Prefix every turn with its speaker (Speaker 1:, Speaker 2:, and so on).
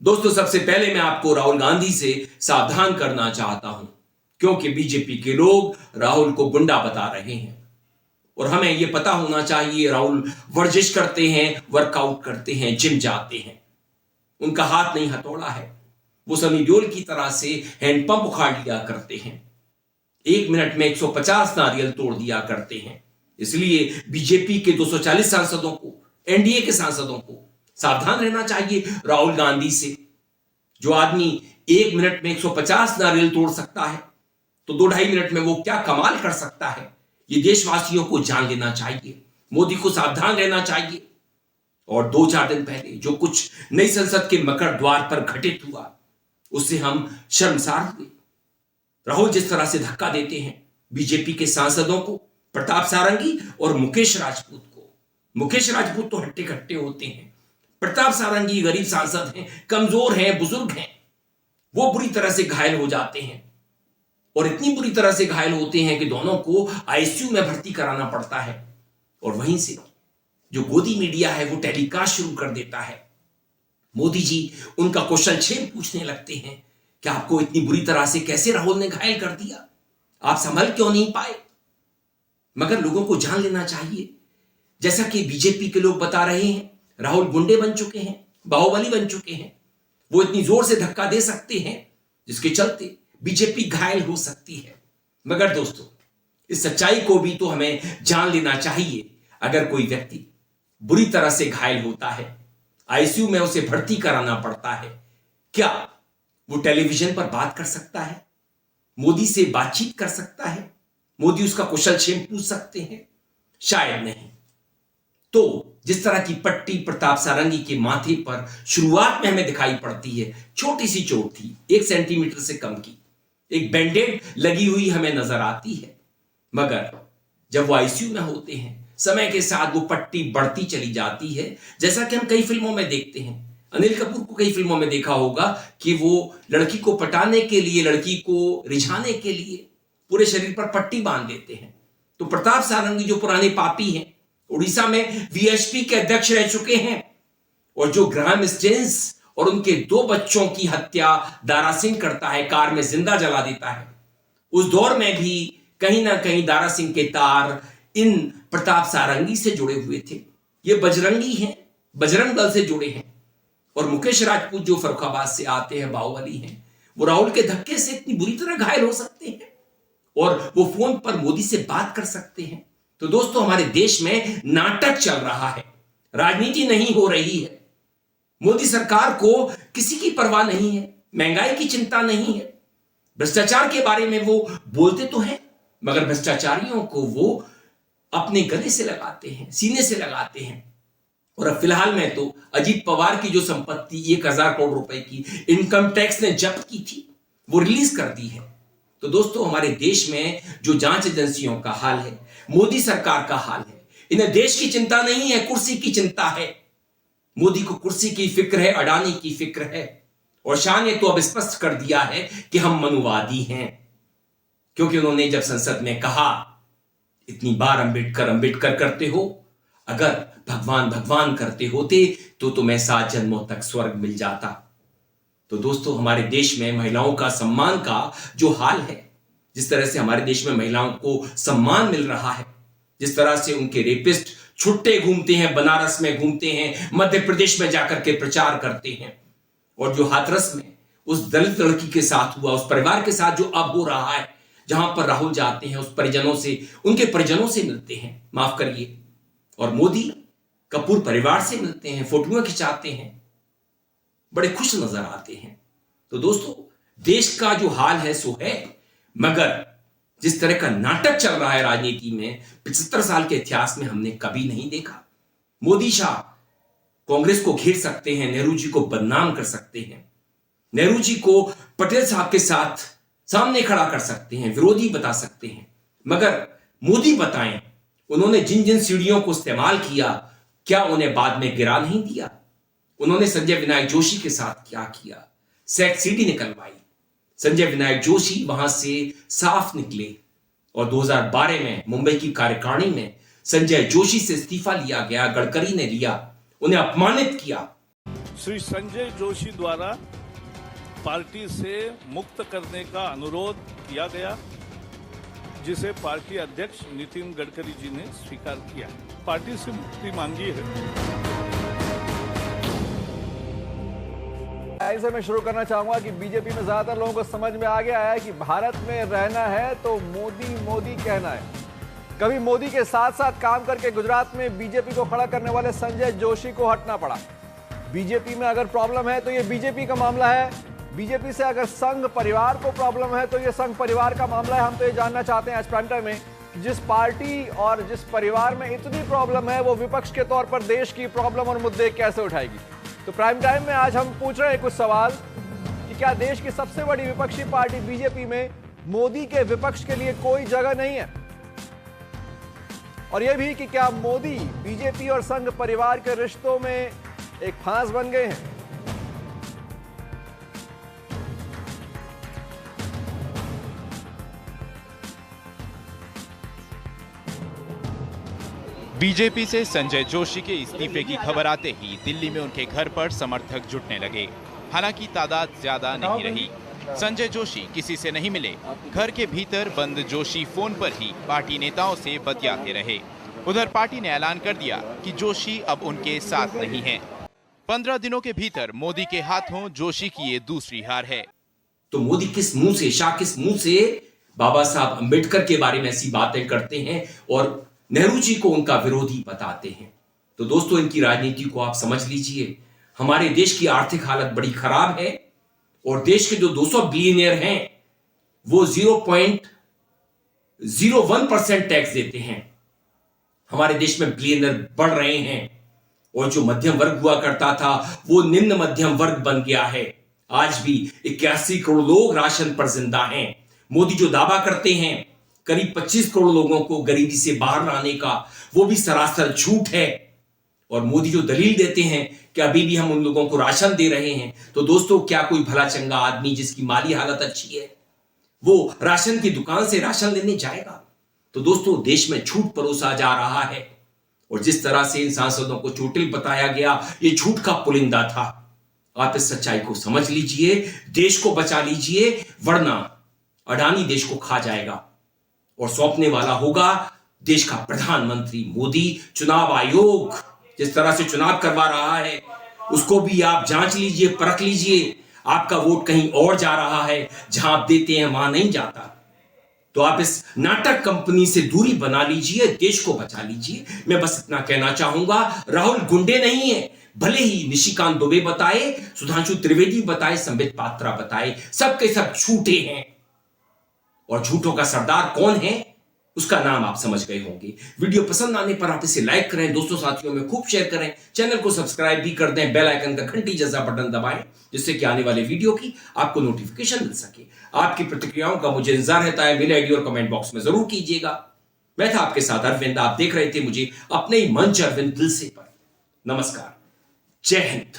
Speaker 1: दोस्तों, सबसे पहले मैं आपको राहुल गांधी से सावधान करना चाहता हूं, क्योंकि बीजेपी के लोग राहुल को गुंडा बता रहे हैं। और हमें यह पता होना चाहिए, राहुल वर्जिश करते हैं, वर्कआउट करते हैं, जिम जाते हैं। उनका हाथ नहीं हथौड़ा है। वो सनी देओल की तरह से हैंडपंप उखाड़ लिया करते हैं। 1 मिनट में 150 नारियल तोड़ दिया करते हैं। इसलिए बीजेपी के 240 सांसदों को, एनडीए के सांसदों को सावधान रहना चाहिए राहुल गांधी से। जो आदमी 1 मिनट में 150 नारियल तोड़ सकता है, तो 2-2.5 मिनट में वो क्या कमाल कर सकता है, ये देशवासियों को जान लेना चाहिए। मोदी को सावधान रहना चाहिए। और 2-4 दिन पहले जो कुछ नई संसद के मकर द्वार पर घटित हुआ, उससे हम शर्मसार हुए। राहुल जिस तरह से धक्का देते हैं बीजेपी के सांसदों को, प्रताप सारंगी और मुकेश राजपूत को। मुकेश राजपूत तो हट्टे कट्टे होते हैं, प्रताप सारंगी गरीब सांसद हैं, कमजोर हैं, बुजुर्ग हैं। वो बुरी तरह से घायल हो जाते हैं, और इतनी बुरी तरह से घायल होते हैं कि दोनों को आईसीयू में भर्ती कराना पड़ता है। और वहीं से जो गोदी मीडिया है वो टेलीकास्ट शुरू कर देता है। मोदी जी उनका क्वेश्चन छेद पूछने लगते हैं कि आपको इतनी बुरी तरह से कैसे राहुल ने घायल कर दिया, आप संभल क्यों नहीं पाए। मगर लोगों को जान लेना चाहिए, जैसा कि बीजेपी के लोग बता रहे हैं, राहुल गुंडे बन चुके हैं, बाहुबली बन चुके हैं। वो इतनी जोर से धक्का दे सकते हैं जिसके चलते बीजेपी घायल हो सकती है। मगर दोस्तों, इस सच्चाई को भी तो हमें जान लेना चाहिए। अगर कोई व्यक्ति बुरी तरह से घायल होता है, आईसीयू में उसे भर्ती कराना पड़ता है, क्या वो टेलीविजन पर बात कर सकता है, मोदी से बातचीत कर सकता है, मोदी उसका कुशल क्षेम पूछ सकते हैं? शायद नहीं। तो जिस तरह की पट्टी प्रताप सारंगी के माथे पर शुरुआत में हमें दिखाई पड़ती है, छोटी सी चोट थी, 1 सेंटीमीटर से कम की, एक बैंडेड लगी हुई हमें नजर आती है। मगर जब वो आईसीयू में होते हैं, समय के साथ वो पट्टी बढ़ती चली जाती है। जैसा कि हम कई फिल्मों में देखते हैं, अनिल कपूर को कई फिल्मों में देखा होगा कि वो लड़की को पटाने के लिए, लड़की को रिझाने के लिए पूरे शरीर पर पट्टी बांध देते हैं। तो प्रताप सारंगी जो पुराने पापी हैं, उड़ीसा में वीएचपी के अध्यक्ष रह चुके हैं, और जो ग्राहम स्टेन्स और उनके 2 बच्चों की हत्या दारा सिंह करता है, कार में जिंदा जला देता है, उस दौर में भी कहीं ना कहीं दारा सिंह के तार इन प्रताप सारंगी से जुड़े हुए थे। ये बजरंगी हैं, बजरंग दल से जुड़े हैं। और मुकेश राजपूत जो फर्रुखाबाद से आते हैं, बाहुबली हैं, वो राहुल के धक्के से इतनी बुरी तरह घायल हो सकते हैं और वो फोन पर मोदी से बात कर सकते हैं। तो दोस्तों, हमारे देश में नाटक चल रहा है, राजनीति नहीं हो रही है। मोदी सरकार को किसी की परवाह नहीं है, महंगाई की चिंता नहीं है। भ्रष्टाचार के बारे में वो बोलते तो हैं, मगर भ्रष्टाचारियों को वो अपने गले से लगाते हैं, सीने से लगाते हैं। और अब फिलहाल में तो अजीत पवार की जो संपत्ति 1000 करोड़ रुपए की इनकम टैक्स ने जब्त की थी, वो रिलीज कर दी है। तो दोस्तों, हमारे देश में जो जांच एजेंसियों का हाल है, मोदी सरकार का हाल है, इन्हें देश की चिंता नहीं है, कुर्सी की चिंता है। मोदी को कुर्सी की फिक्र है, अडानी की फिक्र है। और शाह ने तो अब स्पष्ट कर दिया है कि हम मनुवादी हैं, क्योंकि उन्होंने जब संसद में कहा, इतनी बार अंबेडकर अंबेडकर करते हो, अगर भगवान भगवान करते होते तो तुम्हें 7 जन्मों तक स्वर्ग मिल जाता। तो दोस्तों, हमारे देश में महिलाओं का सम्मान का जो हाल है, जिस तरह से हमारे देश में महिलाओं को सम्मान मिल रहा है, जिस तरह से उनके रेपिस्ट छुट्टे घूमते हैं, बनारस में घूमते हैं, मध्य प्रदेश में जाकर के प्रचार करते हैं, और जो हाथरस में उस दलित लड़की के साथ हुआ, उस परिवार के साथ जो अब हो रहा है, जहां पर राहुल जाते हैं, उस परिजनों से, उनके परिजनों से मिलते हैं, माफ करिए, और मोदी कपूर परिवार से मिलते हैं, फोटोएं खिंचाते हैं, बड़े खुश नजर आते हैं। तो दोस्तों, देश का जो हाल है सो है। मगर जिस तरह का नाटक चल रहा है राजनीति में, 75 साल के इतिहास में हमने कभी नहीं देखा। मोदी शाह कांग्रेस को घेर सकते हैं, नेहरू जी को बदनाम कर सकते हैं, नेहरू जी को पटेल साहब के साथ सामने खड़ा कर सकते हैं, विरोधी बता सकते हैं। मगर मोदी बताएं, उन्होंने जिन जिन सीढ़ियों को इस्तेमाल किया, क्या उन्हें बाद में गिरा नहीं दिया? उन्होंने संजय विनायक जोशी के साथ क्या किया? सेक्स सीडी निकलवाई, संजय विनायक जोशी वहां से साफ निकले, और 2012 में मुंबई की कार्यकारिणी में संजय जोशी से इस्तीफा लिया गया, गडकरी ने लिया, उन्हें अपमानित किया।
Speaker 2: श्री संजय जोशी द्वारा पार्टी से मुक्त करने का अनुरोध किया गया, जिसे पार्टी अध्यक्ष नितिन गडकरी जी ने स्वीकार किया। पार्टी से मुक्ति मांगी है।
Speaker 3: ऐसे मैं शुरू करना चाहूंगा कि बीजेपी में ज्यादातर लोगों को समझ में आ गया है कि भारत में रहना है तो मोदी मोदी कहना है। कभी मोदी के साथ साथ काम करके गुजरात में बीजेपी को खड़ा करने वाले संजय जोशी को हटना पड़ा। बीजेपी में अगर प्रॉब्लम है तो ये बीजेपी का मामला है। बीजेपी से अगर संघ परिवार को प्रॉब्लम है तो ये संघ परिवार का मामला है। हम तो ये जानना चाहते हैं आज प्राइम टाइम में, जिस पार्टी और जिस परिवार में इतनी प्रॉब्लम है वो विपक्ष के तौर पर देश की प्रॉब्लम और मुद्दे कैसे उठाएगी। तो प्राइम टाइम में आज हम पूछ रहे हैं कुछ सवाल कि क्या देश की सबसे बड़ी विपक्षी पार्टी बीजेपी में मोदी के विपक्ष के लिए कोई जगह नहीं है, और यह भी कि क्या मोदी बीजेपी और संघ परिवार के रिश्तों में एक फांस बन गए हैं।
Speaker 4: बीजेपी से संजय जोशी के इस्तीफे की खबर आते ही दिल्ली में उनके घर पर समर्थक जुटने लगे। हालांकि तादाद ज्यादा नहीं रही। संजय जोशी किसी से नहीं मिले। घर के भीतर बंद जोशी फोन पर ही पार्टी नेताओं से बतियाते रहे। उधर पार्टी ने ऐलान कर दिया कि जोशी अब उनके साथ नहीं हैं। 15 दिनों के भीतर मोदी के हाथों जोशी की ये दूसरी हार है।
Speaker 1: तो मोदी किस मुंह से, शाह किस मुंह से बाबा साहब अंबेडकर के बारे में ऐसी बातें करते हैं और नेहरू जी को उनका विरोधी बताते हैं। तो दोस्तों, इनकी राजनीति को आप समझ लीजिए। हमारे देश की आर्थिक हालत बड़ी खराब है और देश के जो 200 बिलियनियर हैं वो 0.01% टैक्स देते हैं। हमारे देश में बिलियनियर बढ़ रहे हैं और जो मध्यम वर्ग हुआ करता था वो निम्न मध्यम वर्ग बन गया है। आज भी 81 करोड़ लोग राशन पर जिंदा हैं। मोदी जो दावा करते हैं करीब 25 करोड़ लोगों को गरीबी से बाहर लाने का, वो भी सरासर झूठ है। और मोदी जो दलील देते हैं कि अभी भी हम उन लोगों को राशन दे रहे हैं, तो दोस्तों क्या कोई भला चंगा आदमी जिसकी माली हालत अच्छी है वो राशन की दुकान से राशन लेने जाएगा? तो दोस्तों, देश में झूठ परोसा जा रहा है और जिस तरह से इन सांसदों को चोटिल बताया गया, ये झूठ का पुलिंदा था। आप इस सच्चाई को समझ लीजिए, देश को बचा लीजिए, वरना अडानी देश को खा जाएगा और सौंपने वाला होगा देश का प्रधानमंत्री मोदी। चुनाव आयोग जिस तरह से चुनाव करवा रहा है उसको भी आप जांच लीजिए, परख लीजिए। आपका वोट कहीं और जा रहा है, जहां आप देते हैं वहां नहीं जाता। तो आप इस नाटक कंपनी से दूरी बना लीजिए, देश को बचा लीजिए। मैं बस इतना कहना चाहूंगा, राहुल गुंडे नहीं है। भले ही निशिकांत दुबे बताए, सुधांशु त्रिवेदी बताए, संबित पात्रा बताए, सबके सब झूठे हैं। और झूठों का सरदार कौन है उसका नाम आप समझ गए होंगे। वीडियो पसंद आने पर आप इसे लाइक करें, दोस्तों साथियों में खूब शेयर करें, चैनल को सब्सक्राइब भी कर दें, बेल आइकन का घंटी जैसा बटन दबाएं जिससे कि आने वाले वीडियो की आपको नोटिफिकेशन मिल सके। आपकी प्रतिक्रियाओं का मुझे इंतजार रहता है। मेल आईडी और कमेंट बॉक्स में जरूर कीजिएगा। मैं था आपके साथ अरविंद, आप देख रहे थे मुझे अपने ही मंच अरविंद दिल से पर। नमस्कार, जय हिंद।